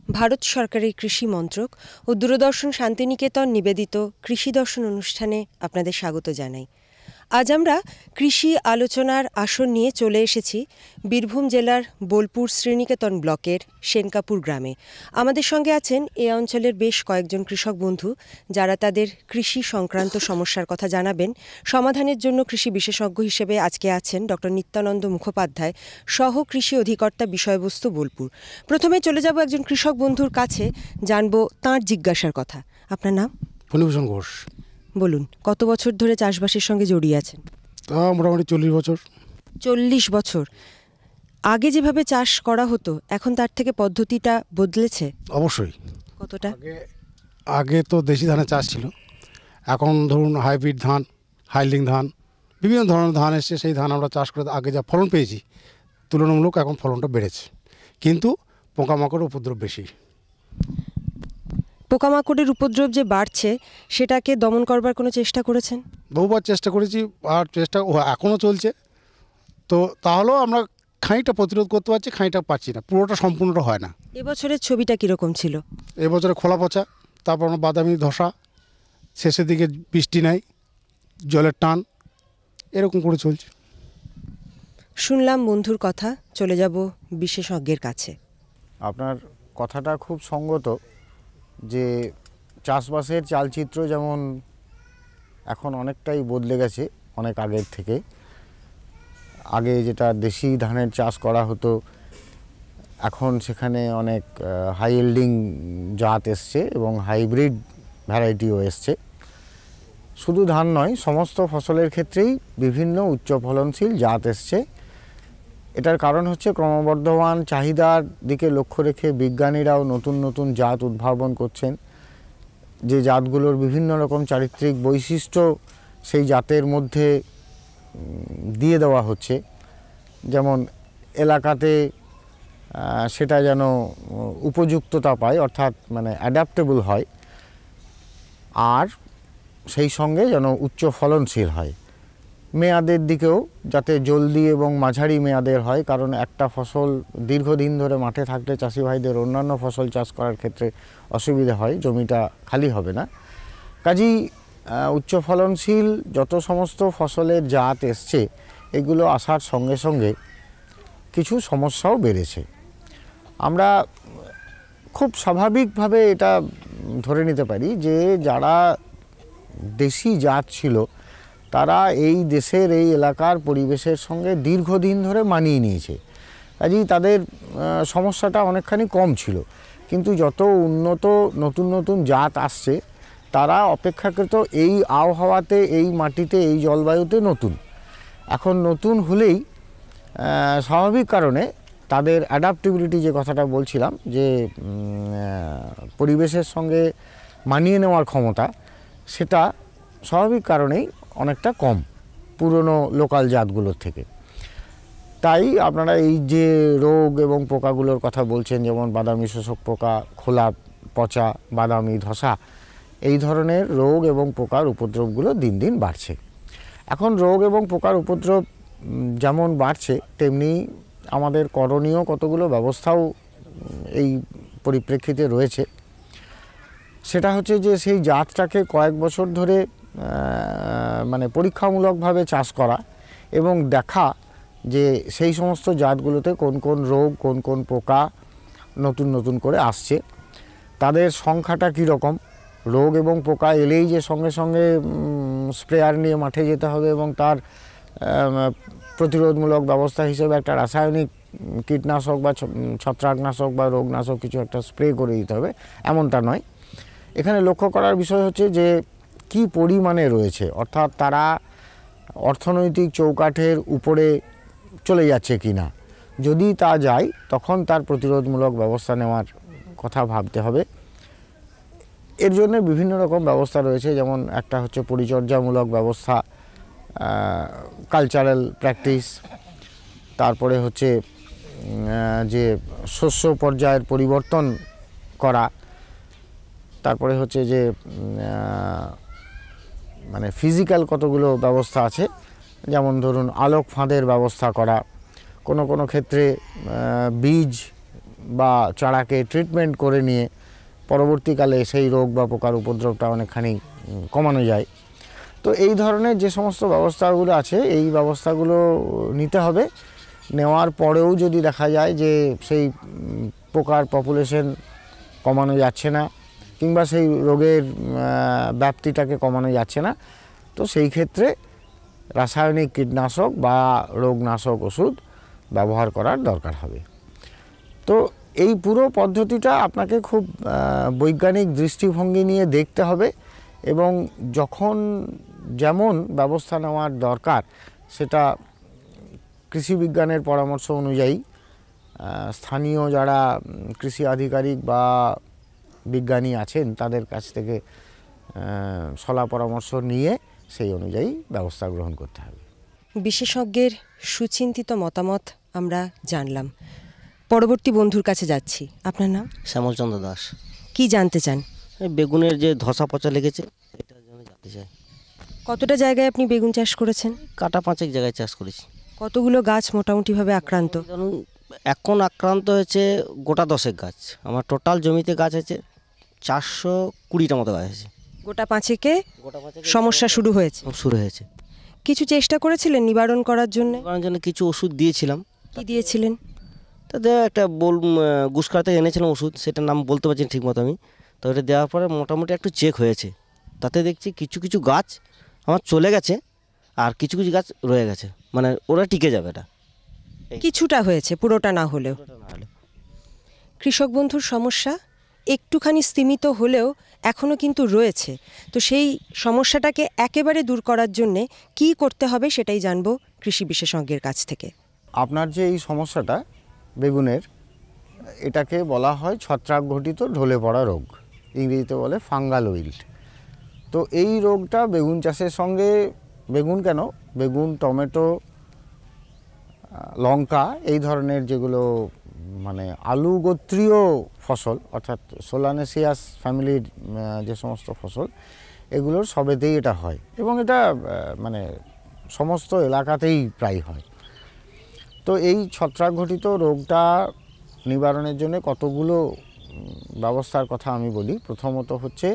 ভারত সরকারের কৃষি মন্ত্রক ও দূরদর্শন শান্তিনিকেতন নিবেদিত কৃষি দর্শন অনুষ্ঠানে আপনাদের স্বাগত জানাই। আজ আমরা কৃষি আলোচনার আসর নিয়ে চলে এসেছি বীরভূম জেলার বোলপুর শ্রীনিকেতন ব্লকের সেনকাপুর গ্রামে। আমাদের সঙ্গে আছেন এ অঞ্চলের বেশ কয়েকজন কৃষক বন্ধু, যারা তাদের কৃষি সংক্রান্ত সমস্যার কথা জানাবেন। সমাধানের জন্য কৃষি বিশেষজ্ঞ হিসেবে আজকে আছেন ডক্টর নিত্যানন্দ মুখোপাধ্যায়, সহ কৃষি অধিকর্তা, বিষয়বস্তু বোলপুর। প্রথমে চলে যাব একজন কৃষক বন্ধুর কাছে, জানবো তাঁর জিজ্ঞাসার কথা। আপনার নাম? ফণীভূষণ ঘোষ। বলুন, কত বছর ধরে চাষবাসের সঙ্গে জড়িয়ে আছেন? তা মোটামুটি 40 বছর। 40 বছর। আগে যেভাবে চাষ করা হতো, এখন তার থেকে পদ্ধতিটা বদলেছে? অবশ্যই। কতটা? আগে তো দেশি ধানের চাষ ছিল, এখন ধরুন হাইব্রিড ধান, হাইলিং ধান, বিভিন্ন ধরনের ধান এসছে। সেই ধান আমরা চাষ করে আগে যা ফলন পেয়েছি, তুলনামূলক এখন ফলনটা বেড়েছে, কিন্তু পোকামাকড়ের উপদ্রব বেশি। পোকামাকড়ের উপদ্রব যে বাড়ছে, সেটাকে দমন করবার কোনো চেষ্টা করেছেন? বহুবার চেষ্টা করেছি, আর চেষ্টা এখনও চলছে। তো তাহলেও আমরা খানিকটা প্রতিরোধ করতে পারছি, খানিকটা পারছি না, পুরোটা সম্পূর্ণটা হয় না। এবছরের ছবিটা কীরকম ছিল? এবছরে খোলা পচা, তারপর আমরা বাদামি ধসা, শেষের দিকে বৃষ্টি নাই, জলের টান, এরকম করে চলছে। শুনলাম বন্ধুর কথা, চলে যাব বিশেষজ্ঞের কাছে। আপনার কথাটা খুব সঙ্গত যে চাষবাসের চালচিত্র যেমন এখন অনেকটাই বদলে গেছে অনেক আগের থেকে। আগে যেটা দেশি ধানের চাষ করা হতো, এখন সেখানে অনেক হাই ইল্ডিং জাত এসছে এবং হাইব্রিড ভ্যারাইটিও এসছে। শুধু ধান নয়, সমস্ত ফসলের ক্ষেত্রেই বিভিন্ন উচ্চ ফলনশীল জাত এসছে। এটার কারণ হচ্ছে ক্রমবর্ধমান চাহিদার দিকে লক্ষ্য রেখে বিজ্ঞানীরাও নতুন নতুন জাত উদ্ভাবন করছেন, যে জাতগুলোর বিভিন্ন রকম চারিত্রিক বৈশিষ্ট্য সেই জাতের মধ্যে দিয়ে দেওয়া হচ্ছে। যেমন এলাকাতে সেটা যেন উপযুক্ততা পায়, অর্থাৎ মানে অ্যাডাপ্টেবল হয়, আর সেই সঙ্গে যেন উচ্চ ফলনশীল হয়। মেয়াদের দিকেও যাতে জলদি এবং মাঝারি মেয়াদের হয়, কারণ একটা ফসল দীর্ঘদিন ধরে মাঠে থাকলে চাষি ভাইদের অন্যান্য ফসল চাষ করার ক্ষেত্রে অসুবিধা হয়, জমিটা খালি হবে না। কাজেই উচ্চ ফলনশীল যত সমস্ত ফসলের জাত এসছে, এগুলো আসার সঙ্গে সঙ্গে কিছু সমস্যাও বেড়েছে। আমরা খুব স্বাভাবিকভাবে এটা ধরে নিতে পারি যে যারা দেশি জাত ছিল, তারা এই দেশের এই এলাকার পরিবেশের সঙ্গে দীর্ঘদিন ধরে মানিয়ে নিয়েছে, কাজেই তাদের সমস্যাটা অনেকখানি কম ছিল। কিন্তু যত উন্নত নতুন নতুন জাত আসছে, তারা অপেক্ষাকৃত এই আবহাওয়াতে, এই মাটিতে, এই জলবায়ুতে নতুন। এখন নতুন হলেই স্বাভাবিক কারণে তাদের অ্যাডাপ্টেবিলিটি, যে কথাটা বলছিলাম, যে পরিবেশের সঙ্গে মানিয়ে নেওয়ার ক্ষমতা, সেটা স্বাভাবিক কারণেই অনেকটা কম পুরনো লোকাল জাতগুলোর থেকে। তাই আপনারা এই যে রোগ এবং পোকাগুলোর কথা বলছেন, যেমন বাদামি শোষক পোকা, খোলা পচা, বাদামি ধসা, এই ধরনের রোগ এবং পোকার উপদ্রবগুলো দিন দিন বাড়ছে। এখন রোগ এবং পোকার উপদ্রব যেমন বাড়ছে, তেমনি আমাদের করণীয় কতগুলো ব্যবস্থাও এই পরিপ্রেক্ষিতে রয়েছে। সেটা হচ্ছে যে সেই জাতটাকে কয়েক বছর ধরে মানে পরীক্ষামূলকভাবে চাষ করা এবং দেখা যে সেই সমস্ত জাতগুলোতে কোন কোন রোগ, কোন কোন পোকা নতুন নতুন করে আসছে, তাদের সংখ্যাটা কীরকম। রোগ এবং পোকা এলেই যে সঙ্গে সঙ্গে স্প্রেয়ার নিয়ে মাঠে যেতে হবে এবং তার প্রতিরোধমূলক ব্যবস্থা হিসেবে একটা রাসায়নিক কীটনাশক বা ছত্রাকনাশক বা রোগনাশক কিছু একটা স্প্রে করে দিতে হবে, এমনটা নয়। এখানে লক্ষ্য করার বিষয় হচ্ছে যে কি পরিমাণে রয়েছে, অর্থাৎ তারা অর্থনৈতিক চৌকাঠের উপরে চলে যাচ্ছে কি না। যদি তা যায়, তখন তার প্রতিরোধমূলক ব্যবস্থা নেওয়ার কথা ভাবতে হবে। এর জন্য বিভিন্ন রকম ব্যবস্থা রয়েছে, যেমন একটা হচ্ছে পরিচর্যামূলক ব্যবস্থা, কালচারাল প্র্যাকটিস, তারপরে হচ্ছে যে শস্য পর্যায়ের পরিবর্তন করা, তারপরে হচ্ছে যে মানে ফিজিক্যাল কতগুলো ব্যবস্থা আছে, যেমন ধরুন আলোক ফাঁদের ব্যবস্থা করা, কোনো কোনো ক্ষেত্রে বীজ বা চারাকে ট্রিটমেন্ট করে নিয়ে পরবর্তীকালে সেই রোগ বা পোকার উপদ্রবটা অনেকখানি কমানো যায়। তো এই ধরনের যে সমস্ত ব্যবস্থাগুলো আছে এই ব্যবস্থাগুলো নিতে হবে। নেওয়ার পরেও যদি দেখা যায় যে সেই পোকার পপুলেশন কমানো যাচ্ছে না কিংবা সেই রোগের ব্যাপ্তিটাকে কমানো যাচ্ছে না, তো সেই ক্ষেত্রে রাসায়নিক কীটনাশক বা রোগনাশক ওষুধ ব্যবহার করার দরকার হবে। তো এই পুরো পদ্ধতিটা আপনাকে খুব বৈজ্ঞানিক দৃষ্টিভঙ্গি নিয়ে দেখতে হবে এবং যখন যেমন ব্যবস্থা নেওয়ার দরকার সেটা কৃষি বিজ্ঞানের পরামর্শ অনুযায়ী স্থানীয় যারা কৃষি আধিকারিক বা বিজ্ঞানী আছেন তাদের কাছ থেকে সলা পরামর্শ নিয়ে সেই অনুযায়ী ব্যবস্থা গ্রহণ করতে হবে। বিশেষজ্ঞের সুচিন্তিত মতামত আমরা জানলাম। পরবর্তী বন্ধুর কাছে যাচ্ছি। আপনার নাম? শ্যামলচন্দ্র দাস। কি জানতে চান? বেগুনের যে ধসা পচা লেগেছে এটার জন্য জানতে চাই। কতটা জায়গায় আপনি বেগুন চাষ করেছেন? কাটা 5 জায়গায় চাষ করেছি। কতগুলো গাছ মোটামুটিভাবে আক্রান্ত? ধরুন এখন আক্রান্ত হয়েছে গোটা 10 গাছ। আমার টোটাল জমিতে গাছ আছে 420টা মতো গাছ আছে। গোটা 5-এ সমস্যা শুরু হয়েছে। কিছু চেষ্টা করেছিলেন নিবারণ করার জন্য? নিবারণের জন্য কিছু ওষুধ দিয়েছিলাম। কি দিয়েছিলেন? তাদের একটা গুসকার থেকে এনেছিলাম ওষুধ, সেটার নাম বলতে পারছি না ঠিক মতো আমি। তো এটা দেওয়ার পরে মোটামুটি একটু চেক হয়েছে। তাতে দেখছি কিছু কিছু গাছ আমার চলে গেছে আর কিছু কিছু গাছ রয়ে গেছে, মানে ওরা টিকে যাবে। এটা কিছুটা হয়েছে, পুরোটা না হলেও। কৃষক বন্ধুর সমস্যা একটুখানি স্তীমিত হলেও এখনও কিন্তু রয়েছে। তো সেই সমস্যাটাকে একেবারে দূর করার জন্যে কী করতে হবে সেটাই জানবো কৃষি বিশেষজ্ঞের কাছ থেকে। আপনার যে এই সমস্যাটা বেগুনের, এটাকে বলা হয় ছত্রাক ঘটিত ঢলে পড়া রোগ, ইংরেজিতে বলে ফাঙ্গাল উইল্ট। তো এই রোগটা বেগুন চাষের সঙ্গে, বেগুন কেন, বেগুন, টমেটো, লঙ্কা এই ধরনের যেগুলো মানে আলু গোত্রীয় ফসল অর্থাৎ সোলানেসিয়াস ফ্যামিলির যে সমস্ত ফসল, এগুলোর সবেতেই এটা হয় এবং এটা মানে সমস্ত এলাকাতেই প্রায় হয়। তো এই ছত্রাক ঘটিত রোগটা নিবারণের জন্য কতগুলো ব্যবস্থার কথা আমি বলি। প্রথমত হচ্ছে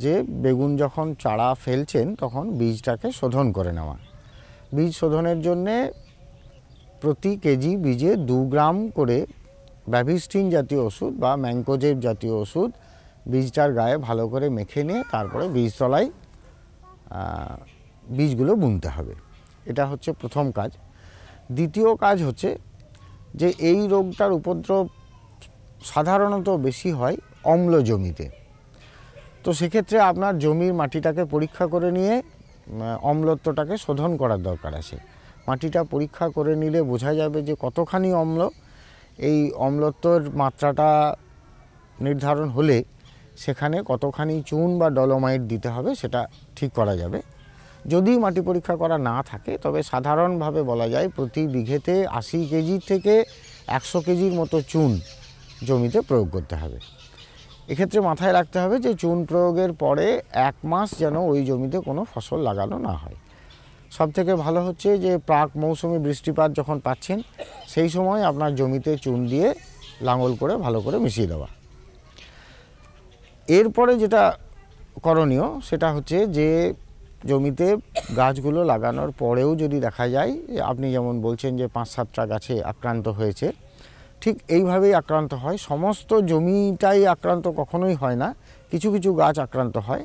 যে বেগুন যখন চারা ফেলছেন তখন বীজটাকে শোধন করে নেওয়া। বীজ শোধনের জন্যে প্রতি কেজি বীজে 2 গ্রাম করে ব্যাভিস্টিন জাতীয় ওষুধ বা ম্যাঙ্কোজেব জাতীয় ওষুধ বীজটার গায়ে ভালো করে মেখে নিয়ে তারপরে বীজতলায় বীজগুলো বুনতে হবে। এটা হচ্ছে প্রথম কাজ। দ্বিতীয় কাজ হচ্ছে যে এই রোগটার উপদ্রব সাধারণত বেশি হয় অম্ল জমিতে। তো সেক্ষেত্রে আপনার জমির মাটিটাকে পরীক্ষা করে নিয়ে অম্লত্বটাকে শোধন করার দরকার আছে। মাটিটা পরীক্ষা করে নিলে বোঝা যাবে যে কতখানি অম্ল। এই অম্লত্বর মাত্রাটা নির্ধারণ হলে সেখানে কতখানি চুন বা ডলোমাইট দিতে হবে সেটা ঠিক করা যাবে। যদি মাটি পরীক্ষা করা না থাকে তবে সাধারণভাবে বলা যায় প্রতি বিঘেতে 80 কেজি থেকে 100 কেজির মতো চুন জমিতে প্রয়োগ করতে হবে। এক্ষেত্রে মাথায় রাখতে হবে যে চুন প্রয়োগের পরে 1 মাস যেন ওই জমিতে কোনো ফসল লাগানো না হয়। সবথেকে ভালো হচ্ছে যে প্রাক মৌসুমি বৃষ্টিপাত যখন পাচ্ছেন সেই সময় আপনার জমিতে চুন দিয়ে লাঙল করে ভালো করে মিশিয়ে দেওয়া। এরপরে যেটা করণীয় সেটা হচ্ছে যে জমিতে গাছগুলো লাগানোর পরেও যদি দেখা যায়, আপনি যেমন বলছেন যে 5-7টা গাছে আক্রান্ত হয়েছে, ঠিক এইভাবেই আক্রান্ত হয়। সমস্ত জমিটাই আক্রান্ত কখনোই হয় না, কিছু কিছু গাছ আক্রান্ত হয়।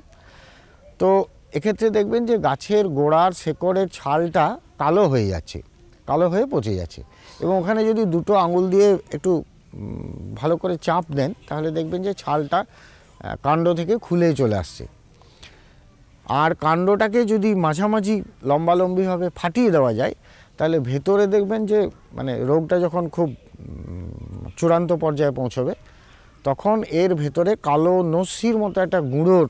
তো এক্ষেত্রে দেখবেন যে গাছের গোড়ার শেকড়ের ছালটা কালো হয়ে যাচ্ছে, কালো হয়ে পচে যাচ্ছে এবং ওখানে যদি 2টো আঙুল দিয়ে একটু ভালো করে চাপ দেন তাহলে দেখবেন যে ছালটা কাণ্ড থেকে খুলে চলে আসছে। আর কাণ্ডটাকে যদি মাঝামাঝি লম্বালম্বিভাবে ফাটিয়ে দেওয়া যায় তাহলে ভেতরে দেখবেন যে মানে রোগটা যখন খুব চূড়ান্ত পর্যায়ে পৌঁছবে তখন এর ভেতরে কালো নস্যির মতো একটা গুঁড়োর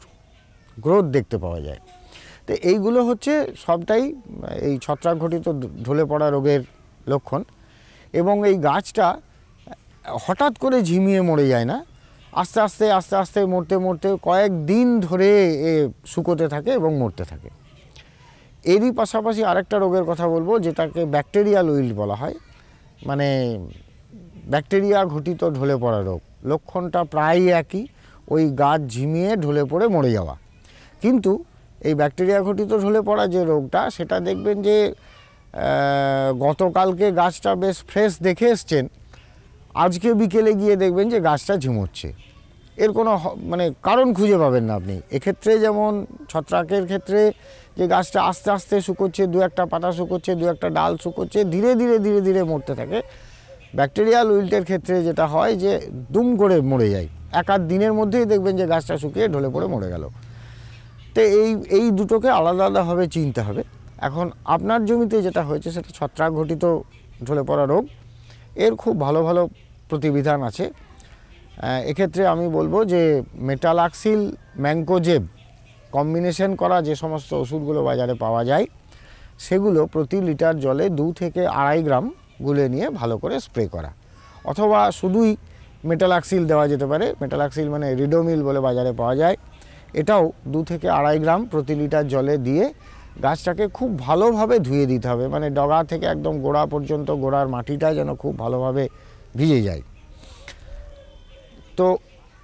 গ্রোথ দেখতে পাওয়া যায়। তো এইগুলো হচ্ছে সবটাই এই ছত্রাক ঘটিত ঢলে পড়া রোগের লক্ষণ এবং এই গাছটা হঠাৎ করে ঝিমিয়ে মরে যায় না, আস্তে আস্তে আস্তে আস্তে মরতে মরতে কয়েকদিন ধরে এ শুকোতে থাকে এবং মরতে থাকে। এরই পাশাপাশি আরেকটা রোগের কথা বলবো যেটাকে ব্যাকটেরিয়াল উইল্ট বলা হয়। মানে ব্যাকটেরিয়া ঘটিত ঢলে পড়া রোগ। লক্ষণটা প্রায়ই একই, ওই গাছ ঝিমিয়ে ঢলে পড়ে মরে যাওয়া। কিন্তু এই ব্যাকটেরিয়া ঘটিত ঢলে পড়া যে রোগটা, সেটা দেখবেন যে গতকালকে গাছটা বেশ ফ্রেশ দেখে এসছেন, আজকে বিকেলে গিয়ে দেখবেন যে গাছটা ঝিমোচ্ছে। এর কোনো মানে কারণ খুঁজে পাবেন না আপনি। এক্ষেত্রে যেমন ছত্রাকের ক্ষেত্রে যে গাছটা আস্তে আস্তে শুকোচ্ছে, দু একটা পাতা শুকোচ্ছে, দু একটা ডাল শুকোচ্ছে, ধীরে ধীরে ধীরে ধীরে মরতে থাকে। ব্যাকটেরিয়াল উইল্টের ক্ষেত্রে যেটা হয় যে দুম করে মরে যায়, এক আধ দিনের মধ্যেই দেখবেন যে গাছটা শুকিয়ে ঢলে পড়ে মরে গেল। তো এই দুটোকে আলাদা আলাদাভাবে চিনতে হবে। এখন আপনার জমিতে যেটা হয়েছে সেটা ছত্রাক ঘটিত ঢলে পড়া রোগ। এর খুব ভালো ভালো প্রতিবিধান আছে। এক্ষেত্রে আমি বলবো যে মেটালাক্সিল ম্যাঙ্কোজেব কম্বিনেশন করা যে সমস্ত ওষুধগুলো বাজারে পাওয়া যায়, সেগুলো প্রতি লিটার জলে 2 থেকে 2.5 গ্রাম গুলে নিয়ে ভালো করে স্প্রে করা, অথবা শুধুই মেটালাক্সিল দেওয়া যেতে পারে। মেটালাক্সিল মানে রিডোমিল বলে বাজারে পাওয়া যায়, এটাও 2 থেকে 2.5 গ্রাম প্রতি লিটার জলে দিয়ে গাছটাকে খুব ভালোভাবে ধুয়ে দিতে হবে। মানে ডগা থেকে একদম গোড়া পর্যন্ত গোড়ার মাটিটা যেন খুব ভালোভাবে ভিজে যায়। তো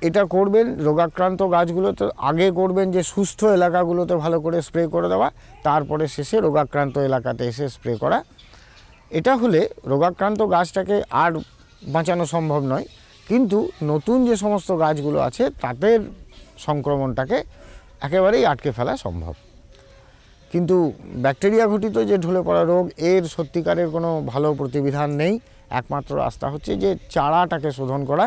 এটা করবেন রোগাক্রান্ত গাছগুলোতে, আগে করবেন যে সুস্থ এলাকাগুলোতে ভালো করে স্প্রে করে দেওয়া, তারপরে শেষে রোগাক্রান্ত এলাকাতে এসে স্প্রে করা। এটা হলে রোগাক্রান্ত গাছটাকে আর বাঁচানো সম্ভব নয়, কিন্তু নতুন যে সমস্ত গাছগুলো আছে তাদের সংক্রমণটাকে একেবারেই আটকে ফেলা সম্ভব। কিন্তু ব্যাকটেরিয়া ঘটিত যে ঢলে পড়া রোগ, এর সত্যিকারের কোনো ভালো প্রতিবিধান নেই। একমাত্র রাস্তা হচ্ছে যে চারাটাকে শোধন করা।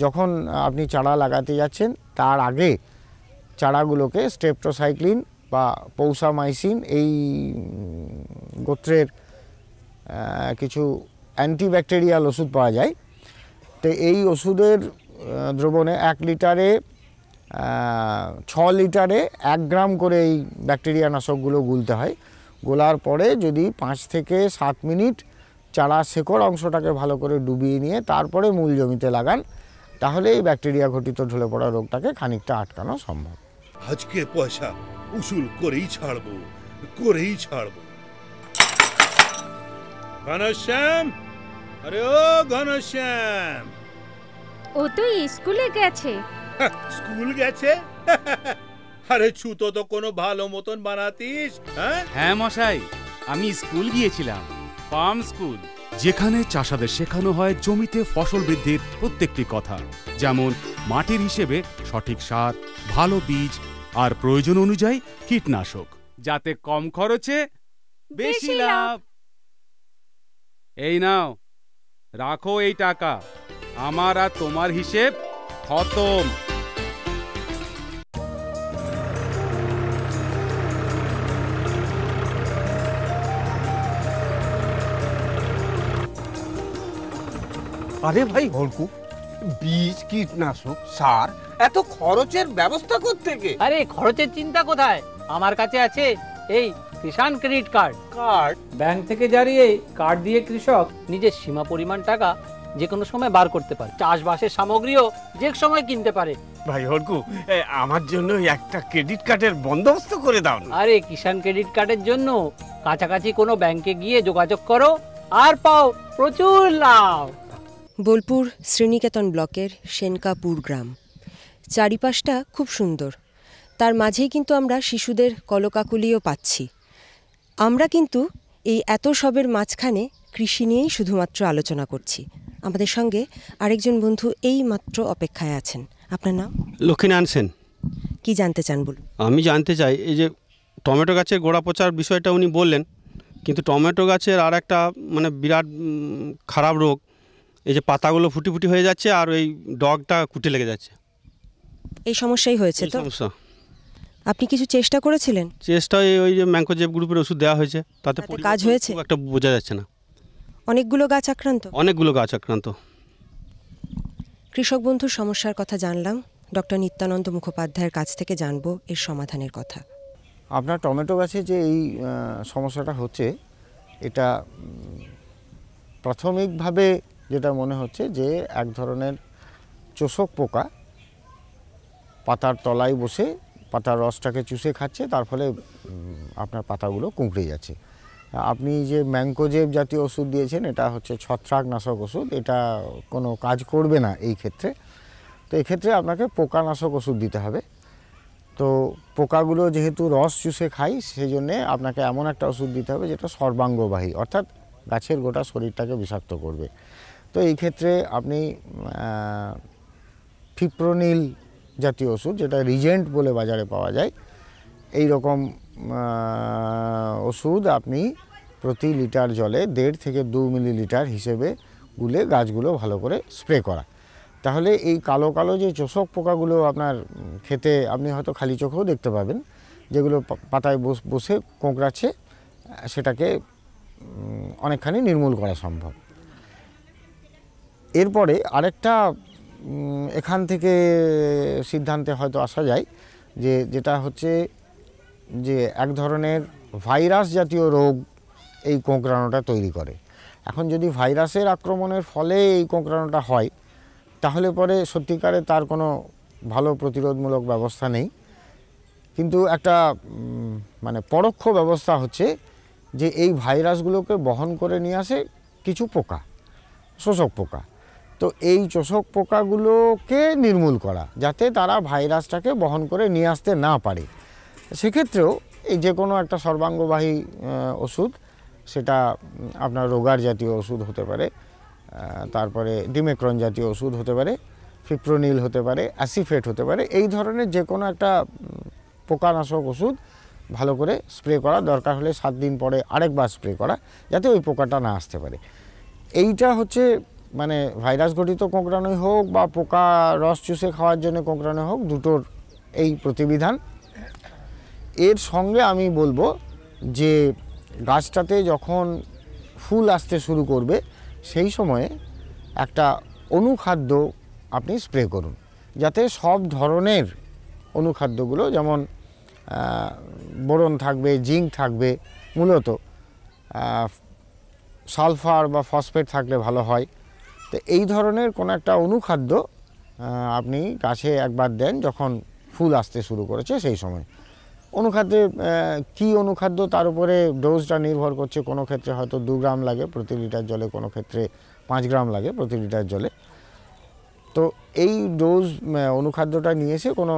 যখন আপনি চারা লাগাতে যাচ্ছেন তার আগে চারাগুলোকে স্ট্রেপ্টোসাইক্লিন বা পৌসামাইসিন এই গোত্রের কিছু অ্যান্টিব্যাকটেরিয়াল ওষুধ পাওয়া যায়। তো এই ওষুধের দ্রবণে 1 লিটারে 6 লিটারে 1 গ্রাম করে এই ব্যাকটেরিয়া নাশকগুলো গুলতে হয়। গোলার পরে যদি 5 থেকে 7 মিনিট চারা শেকড় অংশটাকে ভালো করে ডুবিয়ে নিয়ে তারপরে মূল জমিতে লাগান, তাহলে এই ব্যাকটেরিয়া ঘটিত ঢলে পড়া রোগটাকে খানিকটা আটকানো সম্ভব। আজকে পয়সা উসুল করেই ছাড়বো, করেই ছাড়বো। ঘনশ্যাম, আরে ও ঘনশ্যাম, ও তো স্কুলে গেছে। স্কুল গেছে? আরে ছুতো তো কোনো ভালো মতন বানাতিস। হ্যাঁ মশাই, আমি স্কুল গিয়েছিলাম, ফার্ম স্কুল, যেখানে চাষাদের শেখানো হয় জমিতে ফসল বৃদ্ধির প্রত্যেকটি কথা, যেমন মাটির হিসেবে সঠিক সার, ভালো বীজ আর প্রয়োজন অনুযায়ী কীটনাশক, যাতে কম খরচে বেশি লাভ। এই নাও, রাখো এই টাকা, আমার আর তোমার হিসেব খতম। আরে ভাই হলকু, বীজ, কীটনাশক, সার, এত খরচের ব্যবস্থা কোত্থেকে? আরে খরচের চিন্তা কোথায়, আমার কাছে আছে এই কিষাণ ক্রেডিট কার্ড। ব্যাংক থেকে জারিয়ে কার্ড দিয়ে কৃষক নিজের সীমা পরিমাণ টাকা যে কোনো সময় বার করতে পারে, চাষবাসের সামগ্রীও যে সময় কিনতে পারে। ভাই হলকু, আমার জন্য একটা ক্রেডিট কার্ডের বন্দোবস্ত করে দাও না। আরে কিষাণ ক্রেডিট কার্ডের জন্য কাছাকাছি কোনো ব্যাংকে গিয়ে যোগাযোগ করো আর পাও প্রচুর লাভ। বোলপুর শ্রীনিকেতন ব্লকের সেনকাপুর গ্রাম, চারিপাশটা খুব সুন্দর, তার মাঝেই কিন্তু আমরা শিশুদের কলকাকুলিও পাচ্ছি। আমরা কিন্তু এই এত সবের মাঝখানে কৃষি নিয়েই শুধুমাত্র আলোচনা করছি। আমাদের সঙ্গে আরেকজন বন্ধু এই মাত্র অপেক্ষায় আছেন। আপনার নাম? লক্ষ্মীনারায়ণ সেন। কি জানতে চান বলুন। আমি জানতে চাই, এই যে টমেটো গাছের গোড়া পচার বিষয়টা উনি বললেন, কিন্তু টমেটো গাছের আর একটা মানে বিরাট খারাপ রোগ, এই যে পাতাগুলো ফুটি ফুটি হয়ে যাচ্ছে আর ওই ডগটা কুটে লেগে যাচ্ছে। এই সমস্যাই হয়েছে তো? সমস্যা। আপনি কিছু চেষ্টা করেছিলেন? চেষ্টা ওই যে ম্যাঙ্কোজেব গ্রুপের ওষুধ দেওয়া হয়েছে, তাতে কাজ হয়েছে? একটা বোঝা যাচ্ছে না। অনেকগুলো গাছ আক্রান্ত? অনেকগুলো গাছ আক্রান্ত। কৃষক বন্ধুর সমস্যার কথা জানলাম, ডক্টর নিত্যানন্দ মুখোপাধ্যায়ের কাছ থেকে জানবো এর সমাধানের কথা। আপনার টমেটো গাছে যে এই সমস্যাটা হচ্ছে, এটা প্রাথমিকভাবে যেটা মনে হচ্ছে যে এক ধরনের চোষক পোকা পাতার তলায় বসে পাতার রসটাকে চুষে খাচ্ছে, তার ফলে আপনার পাতাগুলো কুঁকড়ে যাচ্ছে। আপনি যে ম্যাঙ্কোজেব জাতীয় ওষুধ দিয়েছেন এটা হচ্ছে ছত্রাকনাশক ওষুধ, এটা কোনো কাজ করবে না এই ক্ষেত্রে। তো এক্ষেত্রে আপনাকে পোকানাশক ওষুধ দিতে হবে। তো পোকাগুলো যেহেতু রস চুষে খায় সেই জন্যে আপনাকে এমন একটা ওষুধ দিতে হবে যেটা সর্বাঙ্গবাহী, অর্থাৎ গাছের গোটা শরীরটাকে বিষাক্ত করবে। তো এই ক্ষেত্রে আপনি ফিপ্রোনিল জাতীয় ওষুধ, যেটা রিজেন্ট বলে বাজারে পাওয়া যায়, এই রকম ওষুধ আপনি প্রতি লিটার জলে 1.5 থেকে 2 মিলিলিটার হিসেবে গুলে গাছগুলো ভালো করে স্প্রে করা। তাহলে এই কালো কালো যে চোষক পোকাগুলো আপনার খেতে আপনি হয়তো খালি চোখেও দেখতে পাবেন, যেগুলো পাতায় বসে কোঁকড়াচ্ছে, সেটাকে অনেকখানি নির্মূল করা সম্ভব। এরপরে আরেকটা এখান থেকে সিদ্ধান্তে হয়তো আসা যায় যেটা হচ্ছে যে এক ধরনের ভাইরাস জাতীয় রোগ এই কোঁকড়ানোটা তৈরি করে। এখন যদি ভাইরাসের আক্রমণের ফলে এই কোঁকড়ানোটা হয় তাহলে পরে সত্যিকারে তার কোনো ভালো প্রতিরোধমূলক ব্যবস্থা নেই, কিন্তু একটা মানে পরোক্ষ ব্যবস্থা হচ্ছে যে এই ভাইরাসগুলোকে বহন করে নিয়ে আসে কিছু পোকা, শোষক পোকা। তো এই চোষক পোকাগুলোকে নির্মূল করা যাতে তারা ভাইরাসটাকে বহন করে নিয়ে আসতে না পারে। সেক্ষেত্রেও এই যে কোনো একটা সর্বাঙ্গবাহী ওষুধ, সেটা আপনার রোগার জাতীয় ওষুধ হতে পারে, তারপরে ডিমেক্রন জাতীয় ওষুধ হতে পারে, ফিপ্রোনিল হতে পারে, অ্যাসিফেট হতে পারে, এই ধরনের যে কোনো একটা পোকানাশক ওষুধ ভালো করে স্প্রে করা, দরকার হলে 7 দিন পরে আরেকবার স্প্রে করা, যাতে ওই পোকাটা না আসতে পারে। এইটা হচ্ছে মানে ভাইরাস ঘটিত কোঁকড়ানোই হোক বা পোকা রস চুষে খাওয়ার জন্য কোঁকড়ানো হোক, দুটোর এই প্রতিবিধান। এর সঙ্গে আমি বলবো যে গাছটাতে যখন ফুল আসতে শুরু করবে সেই সময়ে একটা অনুখাদ্য আপনি স্প্রে করুন, যাতে সব ধরনের অনুখাদ্যগুলো, যেমন বোরন থাকবে, জিঙ্ক থাকবে, মূলত সালফার বা ফসফেট থাকলে ভালো হয়। তো এই ধরনের কোনো একটা অনুখাদ্য আপনি গাছে একবার দেন যখন ফুল আসতে শুরু করেছে সেই সময়। অনুখাদ্যে কী অনুখাদ্য তার উপরে ডোজটা নির্ভর করছে, কোনো ক্ষেত্রে হয়তো 2 গ্রাম লাগে প্রতি লিটার জলে, কোনো ক্ষেত্রে 5 গ্রাম লাগে প্রতি লিটার জলে। তো এই ডোজ অনুখাদ্যটা নিয়ে এসে কোনো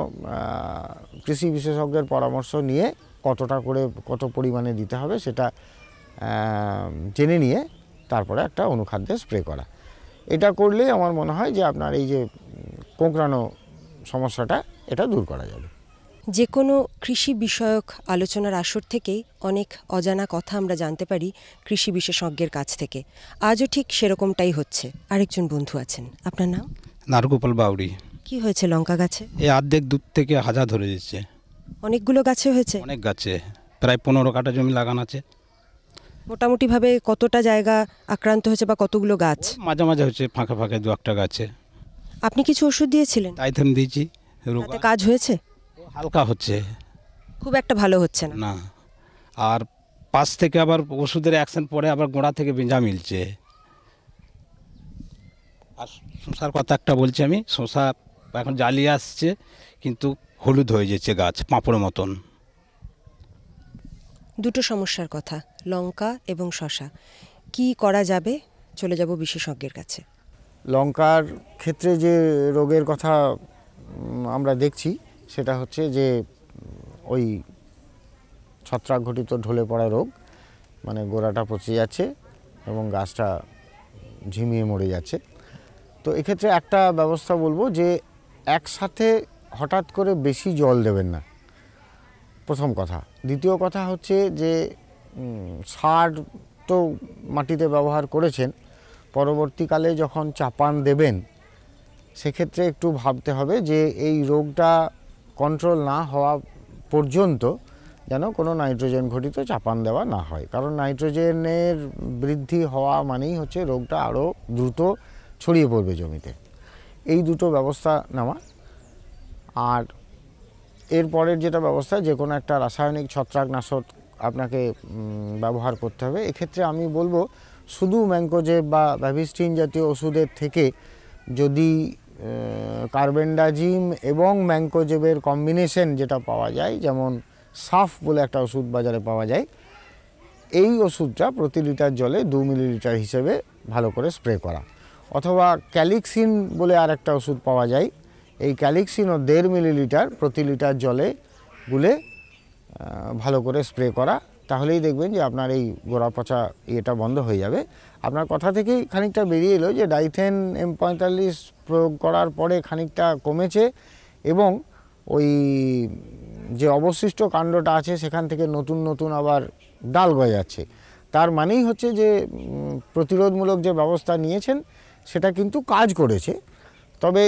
কৃষি বিশেষজ্ঞের পরামর্শ নিয়ে কতটা করে কত পরিমাণে দিতে হবে সেটা জেনে নিয়ে তারপরে একটা অনুখাদ্যে স্প্রে করা। এটা করলেই আমার মনে হয় যে আপনার এই যে কোঁকড়ানো সমস্যাটা এটা দূর করা যাবে। যে কোনো কৃষি বিষয়ক আলোচনার আসর থেকেই অনেক অজানা কথা আমরা জানতে পারি কৃষি বিশেষজ্ঞের কাছ থেকে। আজও ঠিক সেরকমটাই হচ্ছে। আরেকজন বন্ধু আছেন, আপনার নাম? নারগোপাল বাউরি। কি হয়েছে লঙ্কা গাছে? এই অর্ধেক দূর থেকে হাজা ধরে যাচ্ছে। অনেকগুলো গাছে হয়েছে? অনেক গাছে, প্রায় 15 কাঠা জমি লাগানো আছে। মোটামুটিভাবে কতটা জায়গা আক্রান্ত হয়েছে বা কতগুলো গাছ? মাঝে মাঝে হচ্ছে, ফাঁকা ফাঁকা 2-1টা গাছে। আপনি কিছু ওষুধ দিয়েছিলেন? টাইথেন দিয়েছি। তাতে কাজ হয়েছে? হালকা হচ্ছে, খুব একটা ভালো হচ্ছে না। না। আর পাশ থেকে আবার ওষুধের অ্যাকশন পরে আবার গোড়া থেকে বেঁজা মিলছে। আর শশার কথা একটা বলছি আমি, শশা এখন জ্বালিয়ে আসছে কিন্তু হলুদ হয়ে যাচ্ছে গাছ, পাঁপড়ের মতন। দুটো সমস্যার কথা, লঙ্কা এবং শশা। কি করা যাবে? চলে যাব বিশেষজ্ঞের কাছে। লঙ্কার ক্ষেত্রে যে রোগের কথা আমরা দেখছি সেটা হচ্ছে যে ওই ছত্রাক ঘটিত ঢলে পড়া রোগ, মানে গোড়াটা পচে যাচ্ছে এবং গাছটা ঝিমিয়ে মরে যাচ্ছে। তো এক্ষেত্রে একটা ব্যবস্থা বলবো যে একসাথে হঠাৎ করে বেশি জল দেবেন না, প্রথম কথা। দ্বিতীয় কথা হচ্ছে যে সার তো মাটিতে ব্যবহার করেছেন, পরবর্তীকালে যখন চাপান দেবেন সেক্ষেত্রে একটু ভাবতে হবে যে এই রোগটা কন্ট্রোল না হওয়া পর্যন্ত যেন কোনো নাইট্রোজেন ঘটিত চাপান দেওয়া না হয়, কারণ নাইট্রোজেনের বৃদ্ধি হওয়া মানেই হচ্ছে রোগটা আরও দ্রুত ছড়িয়ে পড়বে জমিতে। এই দুটো ব্যবস্থা নেওয়া। আর এরপরের যেটা ব্যবস্থা, যে কোনো একটা রাসায়নিক ছত্রাকনাশক আপনাকে ব্যবহার করতে হবে। এক্ষেত্রে আমি বলবো শুধু ম্যাঙ্কোজেব বা ব্যাভিস্টিন জাতীয় ওষুধের থেকে যদি কার্বেন্ডাজিম এবং ম্যাঙ্কোজেবের কম্বিনেশন যেটা পাওয়া যায়, যেমন সাফ বলে একটা ওষুধ বাজারে পাওয়া যায়, এই ওষুধটা প্রতি লিটার জলে 2 মিলিলিটার হিসেবে ভালো করে স্প্রে করা, অথবা ক্যালিক্সিন বলে আর একটা ওষুধ পাওয়া যায়, এই ক্যালিক্সিনও 1.5 মিলিলিটার প্রতি লিটার জলে গুলে ভালো করে স্প্রে করা। তাহলেই দেখবেন যে আপনার এই গোড়া পচা ইয়েটা বন্ধ হয়ে যাবে। আপনার কথা থেকেই খানিকটা বেরিয়ে এলো যে ডাইথেন M45 প্রয়োগ করার পরে খানিকটা কমেছে এবং ওই যে অবশিষ্ট কাণ্ডটা আছে সেখান থেকে নতুন নতুন আবার ডাল গজাচ্ছে। তার মানেই হচ্ছে যে প্রতিরোধমূলক যে ব্যবস্থা নিয়েছেন সেটা কিন্তু কাজ করেছে। তবে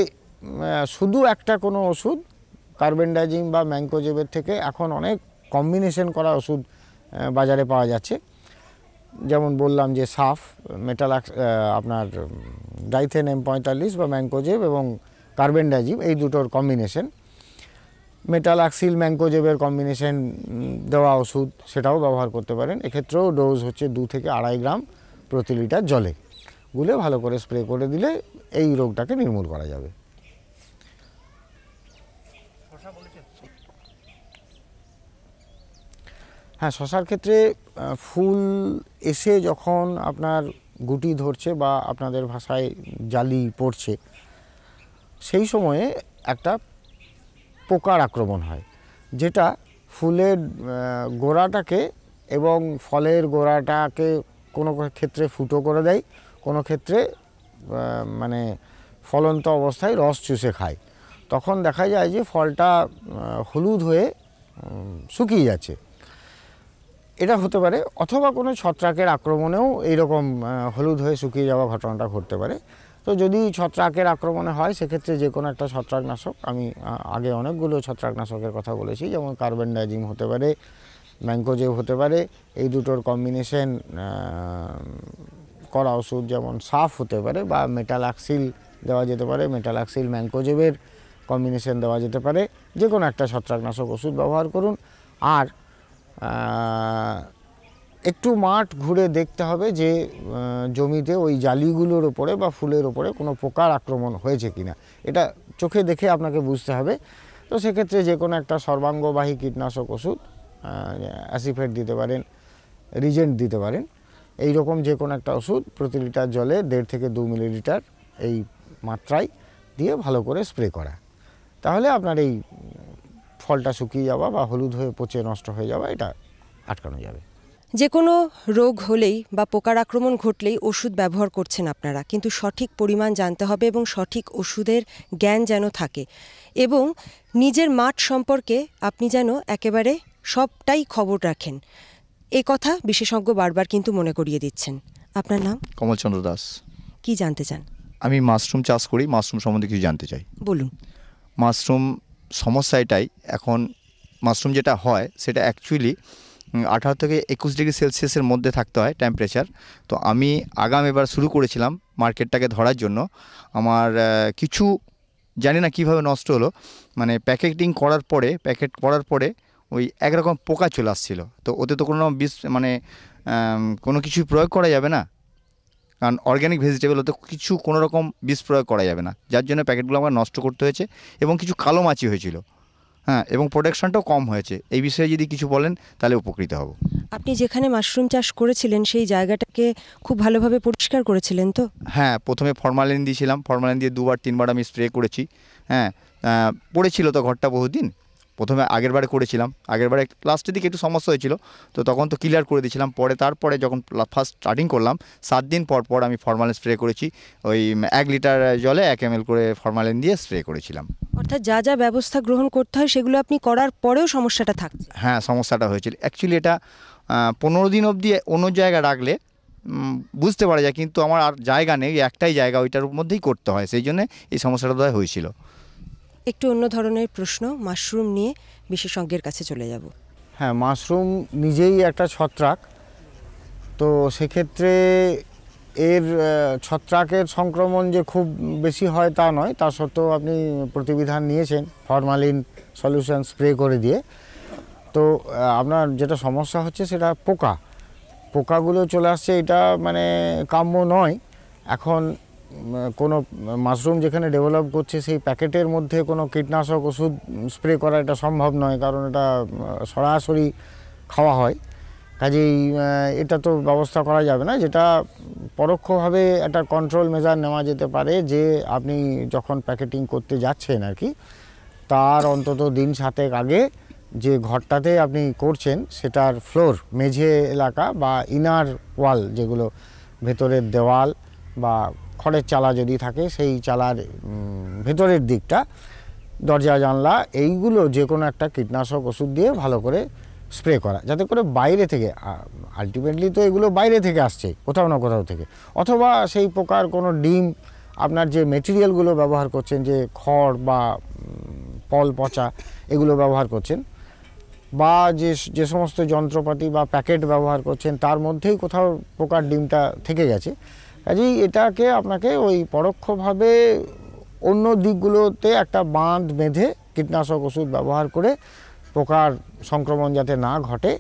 শুধু একটা কোনো ওষুধ কার্বেন্ডাজিম বা ম্যানকোজেবের থেকে এখন অনেক কম্বিনেশন করা ওষুধ বাজারে পাওয়া যাচ্ছে। যেমন বললাম যে সাফ আপনার ডাইথেন M45 বা ম্যানকোজেব এবং কার্বেন্ডাজিম এই দুটোর কম্বিনেশন, মেটালাক্সিল ম্যানকোজেবের কম্বিনেশন দেওয়া ওষুধ সেটাও ব্যবহার করতে পারেন। এক্ষেত্রেও ডোজ হচ্ছে 2 থেকে 2.5 গ্রাম প্রতি লিটার জলে গুলে ভালো করে স্প্রে করে দিলে এই রোগটাকে নির্মূল করা যাবে। হ্যাঁ, শশার ক্ষেত্রে ফুল এসে যখন আপনার গুটি ধরছে বা আপনাদের ভাষায় জালি পড়ছে, সেই সময়ে একটা পোকার আক্রমণ হয়, যেটা ফুলের গোড়াটাকে এবং ফলের গোড়াটাকে কোনো ক্ষেত্রে ফুটো করে দেয়, কোনো ক্ষেত্রে মানে ফলন্ত অবস্থায় রস চুষে খায়। তখন দেখা যায় যে ফলটা হলুদ হয়ে শুকিয়ে যাচ্ছে। এটা হতে পারে, অথবা কোনো ছত্রাকের আক্রমণেও এইরকম হলুদ হয়ে শুকিয়ে যাওয়া ঘটনাটা ঘটতে পারে। তো যদি ছত্রাকের আক্রমণে হয় সেক্ষেত্রে যে কোনো একটা ছত্রাকনাশক, আমি আগে অনেকগুলো ছত্রাকনাশকের কথা বলেছি, যেমন কার্বেন্ডাজিম হতে পারে, ম্যানকোজেব হতে পারে, এই দুটোর কম্বিনেশন করা ওষুধ যেমন সাফ হতে পারে, বা মেটালাক্সিল দেওয়া যেতে পারে, মেটালাক্সিল ম্যানকোজেবের কম্বিনেশন দেওয়া যেতে পারে। যে কোনো একটা ছত্রাকনাশক ওষুধ ব্যবহার করুন। আর একটু মাঠ ঘুরে দেখতে হবে যে জমিতে ওই জালিগুলোর ওপরে বা ফুলের ওপরে কোনো পোকার আক্রমণ হয়েছে কিনা, এটা চোখে দেখে আপনাকে বুঝতে হবে। তো সেক্ষেত্রে যে কোনো একটা সর্বাঙ্গবাহী কীটনাশক ওষুধ, অ্যাসিফেট দিতে পারেন, রিজেন্ট দিতে পারেন, এই রকম যে কোনো একটা ওষুধ প্রতি লিটার জলে 1.5 থেকে 2 মিলিলিটার এই মাত্রায় দিয়ে ভালো করে স্প্রে করা। তাহলে আপনার এই ফলটা শুকিয়ে যাওয়া বা হলুদ হয়ে পচে নষ্ট হয়ে যাওয়া এটা আটকানো যাবে। যে কোনো রোগ হলেই বা পোকার আক্রমণ ঘটলেই ওষুধ ব্যবহার করছেন আপনারা, কিন্তু সঠিক পরিমাণ জানতে হবে এবং সঠিক ওষুধের জ্ঞান যেন থাকে, এবং নিজের মাঠ সম্পর্কে আপনি যেন একেবারে সবটাই খবর রাখেন, এ কথা বিশেষজ্ঞ বারবার কিন্তু মনে করিয়ে দিচ্ছেন। আপনার নাম? কমলচন্দ্র দাস। কি জানতে চান? আমি মাশরুম চাষ করি, মাশরুম সম্বন্ধে কিছু জানতে চাই। বলুন। মাশরুম সমস্যা এটাই, এখন মাশরুম যেটা হয় সেটা অ্যাকচুয়ালি 18 থেকে 21 ডিগ্রি সেলসিয়াসের মধ্যে থাকতে হয় টেম্পারেচার। তো আমি আগাম এবার শুরু করেছিলাম মার্কেটটাকে ধরার জন্য। আমার কিছু জানি না কিভাবে নষ্ট হলো, মানে প্যাকেট করার পরে ওই একরকম পোকা চলে আসছিল। তো ওতে তো কোনো বিষ মানে কোনো কিছু প্রয়োগ করা যাবে না, কারণ অর্গ্যানিক ভেজিটেবল ওতে কিছু কোনো রকম বিষ প্রয়োগ করা যাবে না, যার জন্য প্যাকেটগুলো আমার নষ্ট করতে হয়েছে এবং কিছু কালো মাছি হয়েছিল। হ্যাঁ, এবং প্রোডাকশনটাও কম হয়েছে। এই বিষয়ে যদি কিছু বলেন তাহলে উপকৃত হব। আপনি যেখানে মাশরুম চাষ করেছিলেন সেই জায়গাটাকে খুব ভালোভাবে পরিষ্কার করেছিলেন তো? হ্যাঁ, প্রথমে ফরমালিন দিয়েছিলাম, ফরমালিন দিয়ে 2-3 বার আমি স্প্রে করেছি। হ্যাঁ, পড়েছিল তো ঘরটা বহুদিন, প্রথমে আগেরবারে করেছিলাম, আগেরবারে লাস্টের দিকে একটু সমস্যা হয়েছিল, তো তখন তো ক্লিয়ার করে দিয়েছিলাম। তারপরে যখন ফার্স্ট স্টার্টিং করলাম 7 দিন পর আমি ফরমালিন স্প্রে করেছি। ওই 1 লিটার জলে 1 ml করে ফরমালিন দিয়ে স্প্রে করেছিলাম। অর্থাৎ যা যা ব্যবস্থা গ্রহণ করতে হয় সেগুলো আপনি করার পরেও সমস্যাটা থাকছে? হ্যাঁ, সমস্যাটা হয়েছিল। অ্যাকচুয়ালি এটা 15 দিন অবধি অন্য জায়গায় রাখলে বুঝতে পারা যায়, কিন্তু আমার আর জায়গা নেই, একটাই জায়গা, ওইটার মধ্যেই করতে হয়, সেই জন্য এই সমস্যাটা বোধহয় হয়েছিল। একটু অন্য ধরনের প্রশ্ন, মাশরুম নিয়ে বিশেষজ্ঞের কাছে চলে যাব। হ্যাঁ, মাশরুম নিজেই একটা ছত্রাক, তো সেক্ষেত্রে এর ছত্রাকের সংক্রমণ যে খুব বেশি হয় তা নয়, তা সত্ত্বেও আপনি প্রতিবিধান নিয়েছেন ফরমালিন সলিউশন স্প্রে করে দিয়ে। তো আপনার যেটা সমস্যা হচ্ছে সেটা পোকাগুলো চলে আসছে, এটা মানে কাম্য নয়। এখন কোনো মাশরুম যেখানে ডেভেলপ করছে সেই প্যাকেটের মধ্যে কোনো কীটনাশক ওষুধ স্প্রে করা এটা সম্ভব নয়, কারণ এটা সরাসরি খাওয়া হয়। কাজেই এটা তো ব্যবস্থা করা যাবে না। যেটা পরোক্ষভাবে একটা কন্ট্রোল মেজার নেওয়া যেতে পারে যে আপনি যখন প্যাকেটিং করতে যাচ্ছেন আর কি, তার অন্তত দিন 7 আগে যে ঘরটাতে আপনি করছেন সেটার ফ্লোর, মেঝে এলাকা বা ইনার ওয়াল, যেগুলো ভেতরের দেওয়াল বা খড়ের চালা যদি থাকে সেই চালার ভেতরের দিকটা, দরজা জানলা, এইগুলো যে কোনো একটা কীটনাশক ওষুধ দিয়ে ভালো করে স্প্রে করা, যাতে করে বাইরে থেকে, আলটিমেটলি তো এগুলো বাইরে থেকে আসছে কোথাও না কোথাও থেকে, অথবা সেই পোকার কোনো ডিম, আপনার যে মেটেরিয়ালগুলো ব্যবহার করছেন, যে খড় বা পল পচা এগুলো ব্যবহার করছেন, বা যে সমস্ত যন্ত্রপাতি বা প্যাকেট ব্যবহার করছেন তার মধ্যেই কোথাও পোকার ডিমটা থেকে গেছে। কাজেই এটাকে আপনাকে ওই পরোক্ষভাবে অন্য দিকগুলোতে একটা বাঁধ বেঁধে কীটনাশক ওষুধ ব্যবহার করে পোকার সংক্রমণ যাতে না ঘটে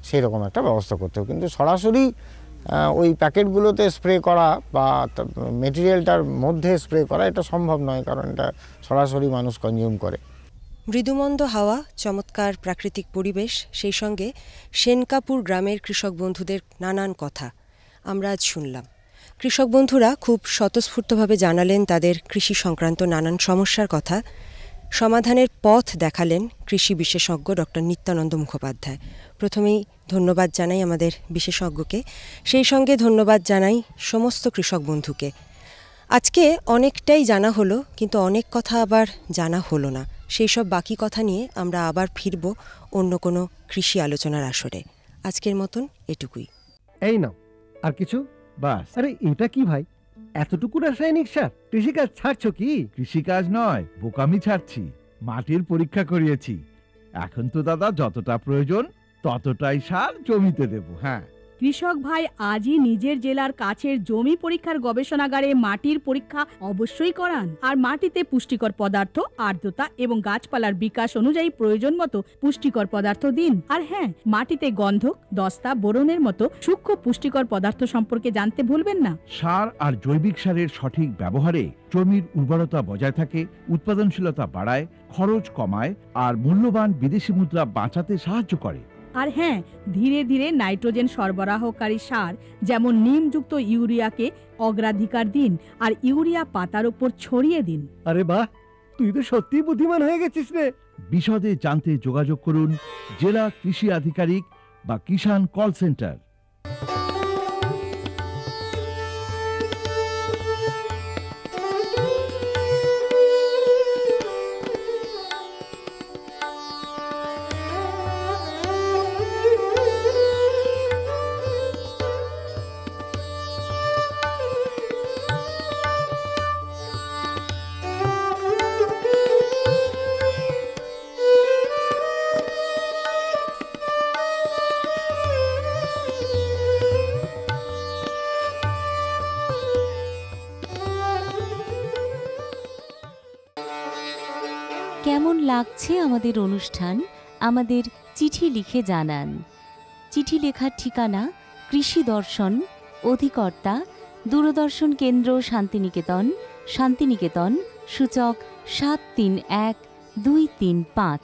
সেই রকম একটা ব্যবস্থা করতে হবে। কিন্তু সরাসরি ওই প্যাকেটগুলোতে স্প্রে করা বা মেটেরিয়ালটার মধ্যে স্প্রে করা এটা সম্ভব নয়, কারণ এটা সরাসরি মানুষ কনজিউম করে। মৃদুমন্দ হাওয়া, চমৎকার প্রাকৃতিক পরিবেশ, সেই সঙ্গে সেনকাপুর গ্রামের কৃষক বন্ধুদের নানান কথা আমরা আজ শুনলাম। কৃষক বন্ধুরা খুব স্বতঃস্ফূর্তভাবে জানালেন তাদের কৃষি সংক্রান্ত নানান সমস্যার কথা। সমাধানের পথ দেখালেন কৃষি বিশেষজ্ঞ ডক্টর নিত্যানন্দ মুখোপাধ্যায়। প্রথমেই ধন্যবাদ জানাই আমাদের বিশেষজ্ঞকে, সেই সঙ্গে ধন্যবাদ জানাই সমস্ত কৃষক বন্ধুকে। আজকে অনেকটাই জানা হলো, কিন্তু অনেক কথা আবার জানা হলো না। সেই সব বাকি কথা নিয়ে আমরা আবার ফিরব অন্য কোনো কৃষি আলোচনার আসরে। আজকের মতন এটুকুই। এই নাও, আর কিছু? বাস। আরে এটা কি ভাই, এতটুকু রাসায়নিক সার? কৃষিকাজ ছাড়ছো কি? কৃষিকাজ নয়, বোকামি ছাড়ছি। মাটির পরীক্ষা করিয়েছি। এখন তো দাদা যতটা প্রয়োজন ততটাই সার জমিতে দেব। হ্যাঁ, কৃষক ভাই আজই নিজের জেলার কাছের জমি পরীক্ষার গবেষণাগারে মাটির পরীক্ষা অবশ্যই করান। আর মাটিতে পুষ্টিকর পদার্থ, আর্দ্রতা এবং গাছপালার বিকাশ অনুযায়ী প্রয়োজন মতো পুষ্টিকর পদার্থ দিন। আর হ্যাঁ, মাটিতে গন্ধক, দস্তা, বোরনের মতো সূক্ষ্ম পুষ্টিকর পদার্থ সম্পর্কে জানতে ভুলবেন না। সার আর জৈবিক সারের সঠিক ব্যবহারে জমির উর্বরতা বজায় থাকে, উৎপাদনশীলতা বাড়ায়, খরচ কমায় আর মূল্যবান বিদেশি মুদ্রা বাঁচাতে সাহায্য করে। আর হ্যাঁ, ধীরে ধীরে নাইট্রোজেন সরবরাহকারী সার যেমন নিমযুক্ত ইউরিয়াকে অগ্রাধিকার দিন আর ইউরিয়া পাতার উপর ছড়িয়ে দিন। আরে বাহ, তুই তো সত্যি বুদ্ধিমান হয়ে গেছিস রে। বিশদে জানতে যোগাযোগ করুন জেলা কৃষি আধিকারিক বা কিষাণ কল সেন্টার। কেমন লাগছে আমাদের অনুষ্ঠান আমাদের চিঠি লিখে জানান। চিঠি লেখার ঠিকানা কৃষি দর্শন, অধিকর্তা দূরদর্শন কেন্দ্র, শান্তিনিকেতন, শান্তিনিকেতন, সূচক 731235।